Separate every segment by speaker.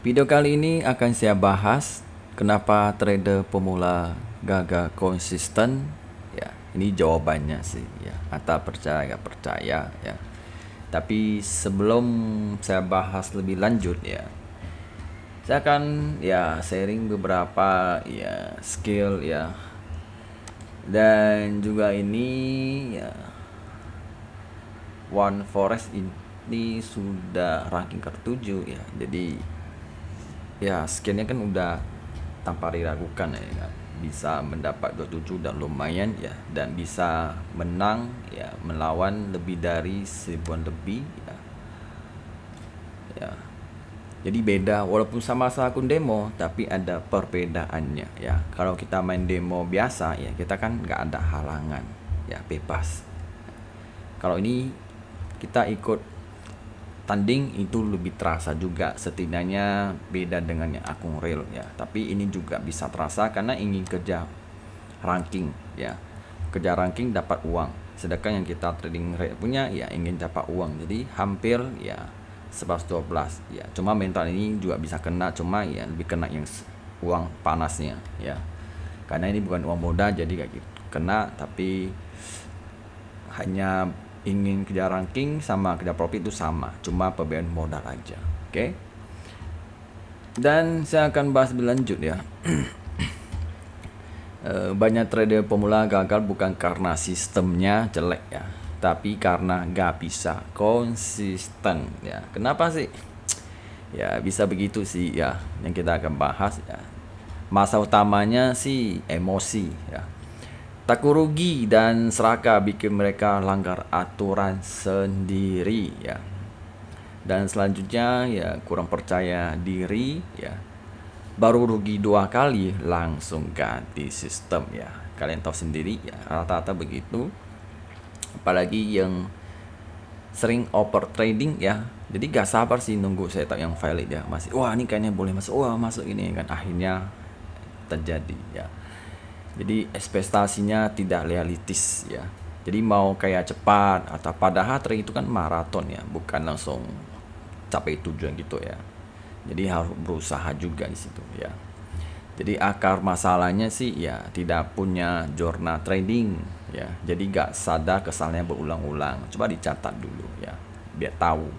Speaker 1: Video kali ini akan saya bahas kenapa trader pemula gagal konsisten. Ya, ini jawabannya sih ya. Atau percaya nggak percaya ya. Tapi sebelum saya bahas lebih lanjut ya, saya akan ya sharing beberapa ya skill ya. Dan juga ini ya One Forex ini sudah ranking ke-7 ya. Jadi ya skillnya kan udah tanpa diragukan ya kan, bisa mendapat 27 dan lumayan ya, dan bisa menang ya melawan lebih dari 1000-an lebih ya. Ya. Jadi beda, walaupun sama-sama akun demo tapi ada perbedaannya ya. Kalau kita main demo biasa ya kita kan nggak ada halangan ya, bebas. Kalau ini kita ikut tanding itu lebih terasa juga, setidaknya beda dengan yang akun real ya. Tapi ini juga bisa terasa karena ingin kejar ranking ya, kejar ranking dapat uang, sedangkan yang kita trading real punya ya ingin dapat uang, jadi hampir ya 11-12 ya. Cuma mental ini juga bisa kena, cuma ya lebih kena yang uang panasnya ya, karena ini bukan uang muda jadi kayak gitu kena, tapi hanya ingin kejar ranking sama kejar profit itu sama, cuma perbedaan modal aja. Oke. Dan saya akan bahas lebih lanjut ya. Banyak trader pemula gagal bukan karena sistemnya jelek ya, tapi karena gak bisa konsisten ya. Kenapa sih? Ya bisa begitu sih ya, yang kita akan bahas ya. Masa utamanya sih emosi ya. Takut rugi dan serakah bikin mereka langgar aturan sendiri ya. Dan selanjutnya ya kurang percaya diri ya. Baru rugi 2 kali langsung ganti sistem ya. Kalian tahu sendiri ya, rata-rata begitu. Apalagi yang sering over trading ya. Jadi gak sabar sih nunggu setup yang valid ya. Masih wah ini kayaknya boleh masuk, wah masuk ini kan, akhirnya terjadi ya. Jadi ekspektasinya tidak realistis ya. Jadi mau kayak cepat atau padahal trading itu kan maraton ya, bukan langsung capai tujuan gitu ya. Jadi harus berusaha juga di situ ya. Jadi akar masalahnya sih ya tidak punya jurnal trading ya. Jadi gak sadar kesalahannya berulang-ulang. Coba dicatat dulu ya, biar tahu.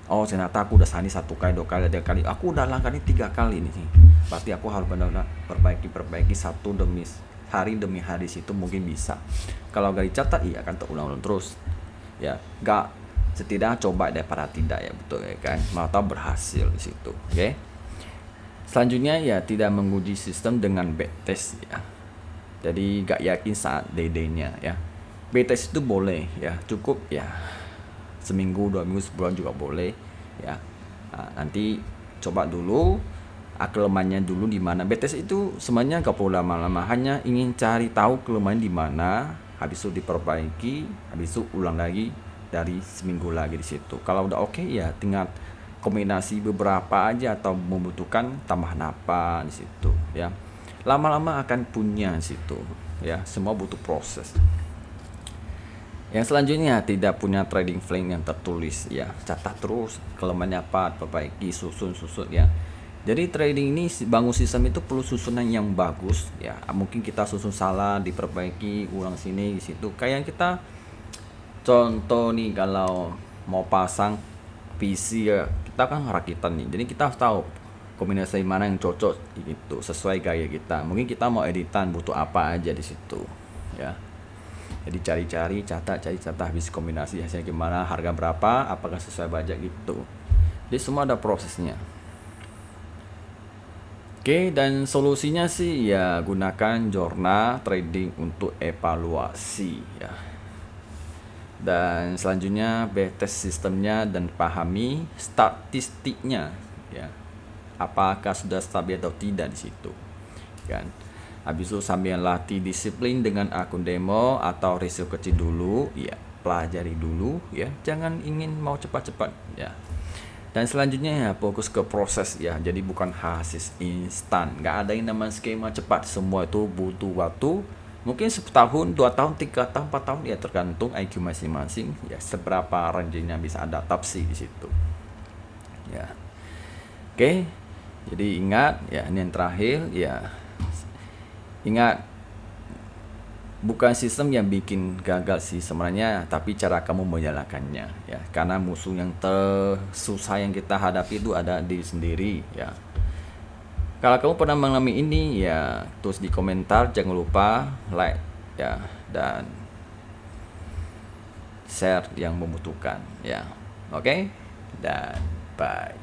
Speaker 1: Oh ternyata aku udah sani 1 kali, 2 kali, 3 kali. Aku udah langkah ini 3 kali nih. Berarti aku harus benar-benar perbaiki satu demi hari demi hari, situ mungkin bisa. Kalau gak dicatat iya akan terulang-ulang terus ya. Gak, setidaknya coba daripada tidak ya, betul ya kan, mau tahu berhasil di situ. Oke. Selanjutnya ya tidak menguji sistem dengan backtest ya. Jadi gak yakin saat DD-nya ya. Backtest itu boleh ya, cukup ya seminggu, 2 minggu, sebulan juga boleh ya. Nah, nanti coba dulu kelemahannya dulu di mana. BTS itu sebenarnya gak perlu lama-lama, hanya ingin cari tahu kelemahan di mana, habis itu diperbaiki, habis itu ulang lagi dari seminggu lagi di situ. Kalau udah oke ya tinggal kombinasi beberapa aja atau membutuhkan tambahan apa di situ ya. Lama-lama akan punya di situ ya, semua butuh proses. Yang selanjutnya tidak punya trading plan yang tertulis ya, catat terus kelemahannya apa, perbaiki, susun ya. Jadi trading ini bangun sistem itu perlu susunan yang bagus ya. Mungkin kita susun salah, diperbaiki, ulang sini di situ. Kayak kita contoh nih, kalau mau pasang PC ya, kita kan rakitan nih. Jadi kita harus tahu kombinasi mana yang cocok gitu, sesuai gaya kita. Mungkin kita mau editan butuh apa aja di situ ya. Jadi cari-cari, catat habis kombinasi hasilnya gimana, harga berapa, apakah sesuai budget gitu. Jadi semua ada prosesnya. Oke, dan solusinya sih ya gunakan jurnal trading untuk evaluasi ya. Dan selanjutnya backtest sistemnya dan pahami statistiknya ya. Apakah sudah stabil atau tidak di situ. Kan. Habis itu sambil latih disiplin dengan akun demo atau risiko kecil dulu ya, pelajari dulu ya. Jangan ingin mau cepat-cepat ya. Dan selanjutnya ya fokus ke proses ya, jadi bukan hasil instan. Gak ada yang namanya skema cepat, semua itu butuh waktu. Mungkin 10 tahun, 2 tahun, 3 tahun, 4 tahun ya, tergantung IQ masing-masing ya, seberapa range-nya bisa adaptasi di situ ya. Oke. Jadi ingat ya, ini yang terakhir ya, ingat bukan sistem yang bikin gagal sih sebenarnya, tapi cara kamu menyalakannya ya. Karena musuh yang tersusah yang kita hadapi itu ada diri sendiri ya. Kalau kamu pernah mengalami ini ya, tulis di komentar, jangan lupa like ya, dan share yang membutuhkan ya. Oke? Dan bye.